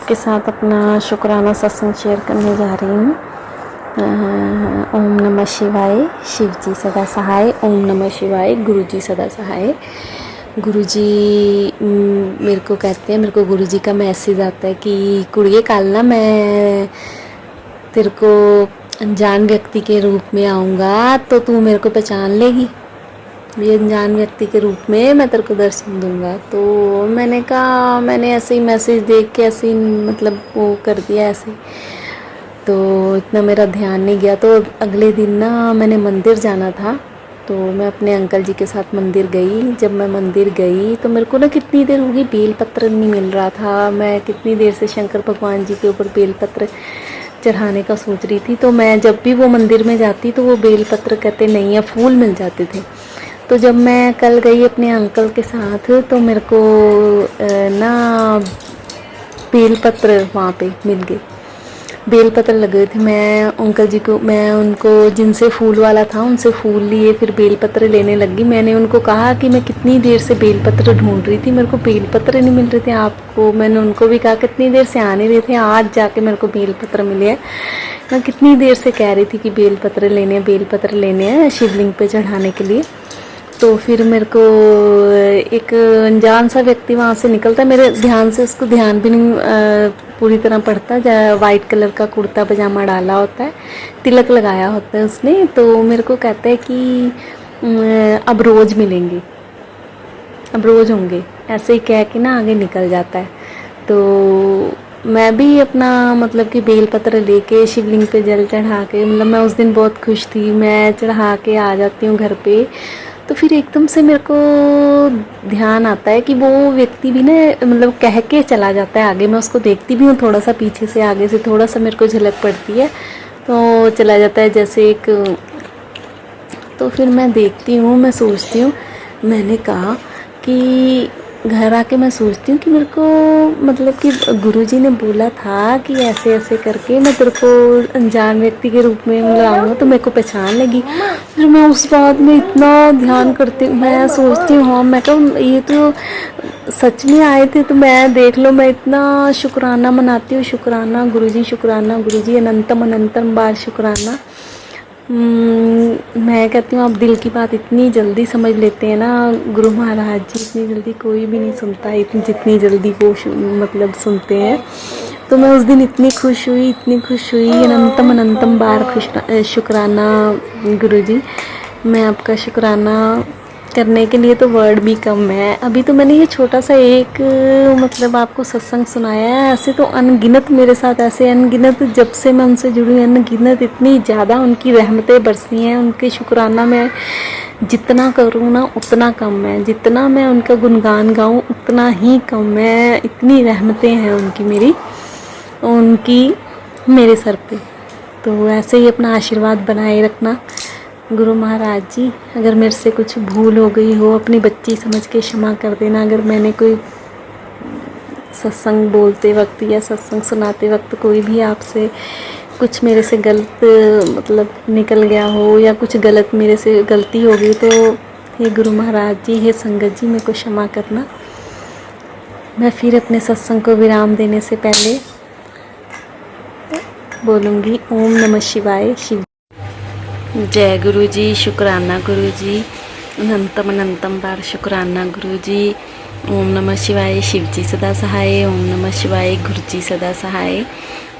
आपके साथ अपना शुक्राना सत्संग शेयर करने जा रही हूँ। ओम नमः शिवाय, शिव जी सदा सहाय। ओम नमः शिवाय, गुरु जी सदा सहाय। गुरु जी मेरे को कहते हैं, मेरे को गुरु जी का मैसेज आता है कि कुड़िए कल ना मैं तेरे को अनजान व्यक्ति के रूप में आऊँगा तो तू मेरे को पहचान लेगी। ये अनजान व्यक्ति के रूप में मैं तेरे को दर्शन दूंगा। तो मैंने कहा, मैंने ऐसे ही मैसेज देख के ऐसे ही मतलब वो कर दिया ऐसे, तो इतना मेरा ध्यान नहीं गया। तो अगले दिन ना मैंने मंदिर जाना था, तो मैं अपने अंकल जी के साथ मंदिर गई। जब मैं मंदिर गई तो मेरे को ना कितनी देर होगी बेल पत्र नहीं मिल रहा था। मैं कितनी देर से शंकर भगवान जी के ऊपर बेल पत्र चढ़ाने का सोच रही थी। तो मैं जब भी वो मंदिर में जाती तो वो बेल पत्र कहते नहीं है, फूल मिल जाते थे। तो जब मैं कल गई अपने अंकल के साथ तो मेरे को ना बेल पत्र वहाँ पे मिल गए, बेल पत्र लगे थे। मैं अंकल जी को, मैं उनको जिनसे फूल वाला था उनसे फूल लिए, फिर बेल पत्र लेने लगी। मैंने उनको कहा कि मैं कितनी देर से बेल पत्र ढूंढ रही थी, मेरे को बेल पत्र नहीं मिल रहे थे। आपको मैंने उनको भी कहा कितनी देर से आ नहीं रहे थे, आज जाके मेरे को बेल पत्र मिले हैं। मैं कितनी देर से कह रही थी कि बेल पत्र लेने हैं, बेल पत्र लेने हैं शिवलिंग पे चढ़ाने के लिए। तो फिर मेरे को एक अनजान सा व्यक्ति वहाँ से निकलता है, मेरे ध्यान से उसको ध्यान भी नहीं पूरी तरह पड़ता। वाइट कलर का कुर्ता पजामा डाला होता है, तिलक लगाया होता है उसने। तो मेरे को कहता है कि अब रोज़ मिलेंगे, अब रोज़ होंगे, ऐसे ही कह के ना आगे निकल जाता है। तो मैं भी अपना मतलब कि बेल पत्र लेके शिवलिंग पे जल चढ़ा के, मतलब मैं उस दिन बहुत खुश थी। मैं चढ़ा के आ जाती हूँ घर पे, तो फिर एकदम से मेरे को ध्यान आता है कि वो व्यक्ति भी ना मतलब कह के चला जाता है आगे। मैं उसको देखती भी हूँ, थोड़ा सा पीछे से आगे से थोड़ा सा मेरे को झलक पड़ती है, तो चला जाता है जैसे एक। तो फिर मैं देखती हूँ, मैं सोचती हूँ, मैंने कहा कि घर आके मैं सोचती हूँ कि मेरे को मतलब कि गुरुजी ने बोला था कि ऐसे ऐसे करके मैं तेरे को अनजान व्यक्ति के रूप में मिलाऊंगा तो मेरे को पहचान लगी। फिर मैं उस बात में इतना ध्यान करती हूँ, मैं सोचती हूँ हाँ, मैं कहूँ ये तो सच में आए थे तो मैं देख लो, मैं इतना शुक्राना मनाती हूँ। शुक्राना गुरुजी, शुक्राना गुरुजी, अनंतम अनंतम बार शुक्राना। मैं कहती हूँ आप दिल की बात इतनी जल्दी समझ लेते हैं ना गुरु महाराज जी, इतनी जल्दी कोई भी नहीं सुनता है, इतनी जितनी जल्दी वो मतलब सुनते हैं। तो मैं उस दिन इतनी खुश हुई, इतनी खुश हुई। अनंतम अनंतम बार शुक्राना गुरुजी। मैं आपका शुक्राना करने के लिए तो वर्ड भी कम है। अभी तो मैंने ये छोटा सा एक मतलब आपको सत्संग सुनाया है, ऐसे तो अनगिनत मेरे साथ ऐसे अनगिनत, जब से मैं उनसे जुड़ी हूँ अनगिनत इतनी ज़्यादा उनकी रहमतें बरसी हैं। उनके शुक्राना मैं जितना करूँ ना उतना कम है, जितना मैं उनका गुणगान गाऊँ उतना ही कम है। इतनी रहमतें हैं उनकी, उनकी मेरे सर पे। तो ऐसे ही अपना आशीर्वाद बनाए रखना गुरु महाराज जी। अगर मेरे से कुछ भूल हो गई हो अपनी बच्ची समझ के क्षमा कर देना। अगर मैंने कोई सत्संग बोलते वक्त या सत्संग सुनाते वक्त कोई भी आपसे कुछ मेरे से गलत मतलब निकल गया हो या कुछ गलत मेरे से गलती हो गई, तो हे गुरु महाराज जी, हे संगत जी, मेरे को क्षमा करना। मैं फिर अपने सत्संग को विराम देने से पहले बोलूँगी ओम नमः शिवाय। शिव जय गुरु जी, शुक्राना गुरु जी, अनंतम अनंतम बार शुक्राना गुरु जी। ओम नमः शिवाय, शिव जी सदा सहाय। ओम नमः शिवाय, गुरु जी सदा सहाय।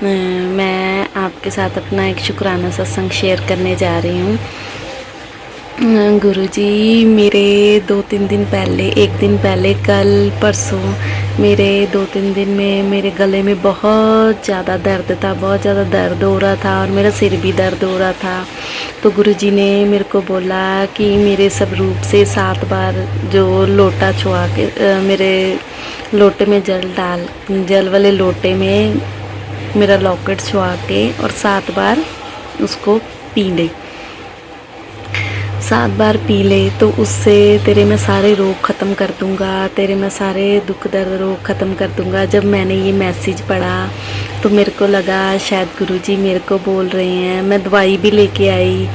मैं आपके साथ अपना एक शुक्राना सत्संग शेयर करने जा रही हूँ। गुरुजी मेरे 2-3 दिन पहले, एक दिन पहले, कल परसों मेरे 2-3 दिन में मेरे गले में बहुत ज़्यादा दर्द था, बहुत ज़्यादा दर्द हो रहा था और मेरा सिर भी दर्द हो रहा था। तो गुरुजी ने मेरे को बोला कि मेरे सब रूप से 7 बार जो लोटा छुआ के मेरे लोटे में जल वाले लोटे में मेरा लॉकेट छुआ के और 7 बार उसको पी ले, 7 बार पी ले तो उससे तेरे मैं सारे रोग ख़त्म कर दूँगा, तेरे मैं सारे दुख दर्द रोग ख़त्म कर दूँगा। जब मैंने ये मैसेज पढ़ा तो मेरे को लगा शायद गुरुजी मेरे को बोल रहे हैं। मैं दवाई भी लेके आई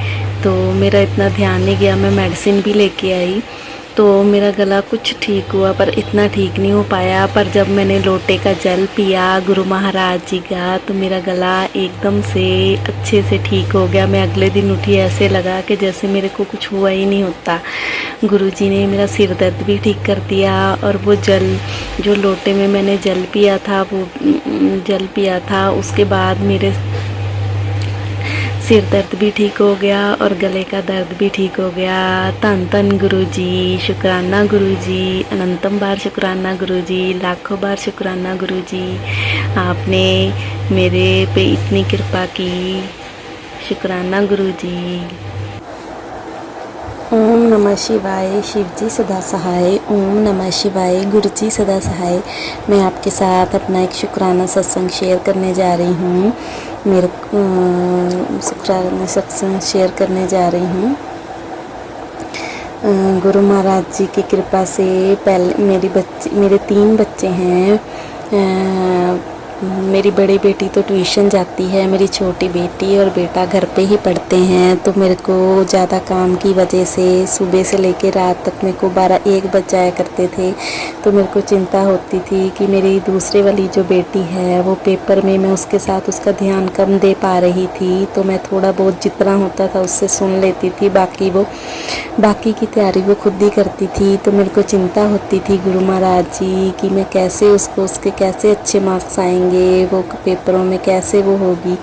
तो मेरा इतना ध्यान नहीं गया, मैं मेडिसिन भी लेके आई। तो मेरा गला कुछ ठीक हुआ, पर इतना ठीक नहीं हो पाया। पर जब मैंने लोटे का जल पिया गुरु महाराज जी का, तो मेरा गला एकदम से अच्छे से ठीक हो गया। मैं अगले दिन उठी, ऐसे लगा कि जैसे मेरे को कुछ हुआ ही नहीं होता। गुरुजी ने मेरा सिर दर्द भी ठीक कर दिया, और वो जल जो लोटे में मैंने जल पिया था, वो जल पिया था, उसके बाद मेरे सिर दर्द भी ठीक हो गया और गले का दर्द भी ठीक हो गया। धन धन गुरुजी, शुक्राना गुरुजी, अनंतम बार शुक्राना गुरुजी, लाखों बार शुक्राना गुरुजी, आपने मेरे पे इतनी कृपा की। शुक्राना गुरुजी। ओम नमः शिवाय, शिव जी सदा सहाय। ओम नमः शिवाय, गुरु जी सदा सहाय। मैं आपके साथ अपना एक शुक्राना सत्संग शेयर करने जा रही हूँ। मेरे शुक्राना सत्संग शेयर करने जा रही हूँ। गुरु महाराज जी की कृपा से पहले मेरे 3 बच्चे हैं। मेरी बड़ी बेटी तो ट्यूशन जाती है, मेरी छोटी बेटी और बेटा घर पे ही पढ़ते हैं। तो मेरे को ज़्यादा काम की वजह से सुबह से लेकर रात तक मेरे को 12-1 बज जाया करते थे। तो मेरे को चिंता होती थी कि मेरी दूसरे वाली जो बेटी है वो पेपर में मैं उसके साथ उसका ध्यान कम दे पा रही थी। तो मैं थोड़ा बहुत जितना होता था उससे सुन लेती थी, बाकी की तैयारी वो खुद ही करती थी। तो मेरे को चिंता होती थी गुरु महाराज जी कि मैं कैसे उसके कैसे अच्छे मार्क्स आएंगे, वो पेपरों में कैसे वो होगी।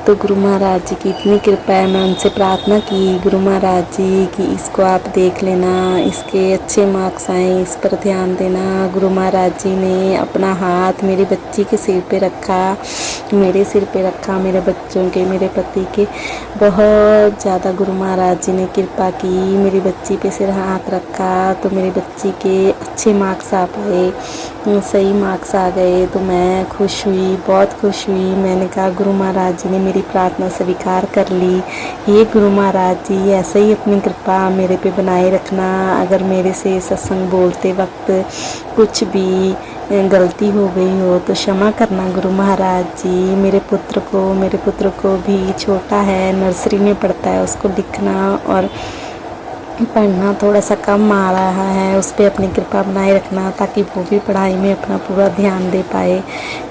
तो गुरु महाराज जी की इतनी कृपा है, मैं उनसे प्रार्थना की गुरु महाराज जी कि इसको आप देख लेना, इसके अच्छे मार्क्स आए, इस पर ध्यान देना। गुरु महाराज जी ने अपना हाथ मेरी बच्ची के सिर पे रखा, मेरे सिर पे रखा, मेरे बच्चों के, मेरे पति के। बहुत ज़्यादा गुरु महाराज जी ने कृपा की, मेरी बच्ची पे सिर हाथ रखा तो मेरी बच्ची के अच्छे मार्क्स आ पाए, सही मार्क्स आ गए। तो मैं खुश हुई, बहुत खुश हुई। मैंने कहा गुरु महाराज जी ने मेरी प्रार्थना स्वीकार कर ली। ये गुरु महाराज जी ऐसे ही अपनी कृपा मेरे पे बनाए रखना। अगर मेरे से सत्संग बोलते वक्त कुछ भी गलती हो गई हो तो क्षमा करना गुरु महाराज जी। मेरे पुत्र को भी छोटा है, नर्सरी में पढ़ता है, उसको लिखना और पढ़ना थोड़ा सा कम आ रहा है, उस पर अपनी कृपा बनाए रखना ताकि वो भी पढ़ाई में अपना पूरा ध्यान दे पाए,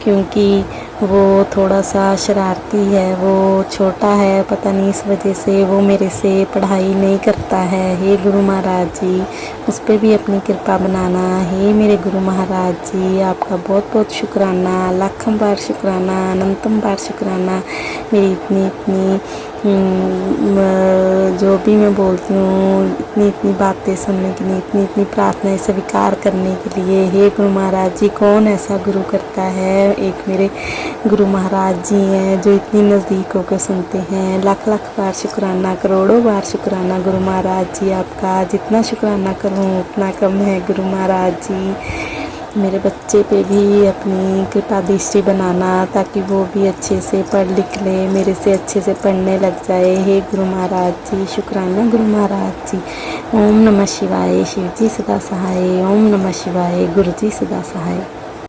क्योंकि वो थोड़ा सा शरारती है, वो छोटा है, पता नहीं इस वजह से वो मेरे से पढ़ाई नहीं करता है। हे गुरु महाराज जी, उस पर भी अपनी कृपा बनाना। हे मेरे गुरु महाराज जी, आपका बहुत बहुत शुक्राना, लाखों बार शुक्राना, अनंतम बार शुक्राना। मेरी इतनी जो भी मैं बोलती हूँ, इतनी बातें सुनने के लिए, इतनी प्रार्थनाएं स्वीकार करने के लिए। हे गुरु महाराज जी, कौन ऐसा गुरु करता है। एक मेरे गुरु महाराज जी हैं जो इतनी नज़दीक होकर सुनते हैं। लाख लाख बार शुक्राना, करोड़ों बार शुक्राना गुरु महाराज जी आपका। जितना शुक्राना करूँ उतना कम है गुरु महाराज जी। मेरे बच्चे पे भी अपनी कृपा दृष्टि बनाना ताकि वो भी अच्छे से पढ़ लिख ले, मेरे से अच्छे से पढ़ने लग जाए। हे गुरु महाराज जी, शुक्राना गुरु महाराज जी। ओम नमः शिवाय, शिव जी सदा सहाय। ओम नमः शिवाय, गुरु जी सदा सहाय।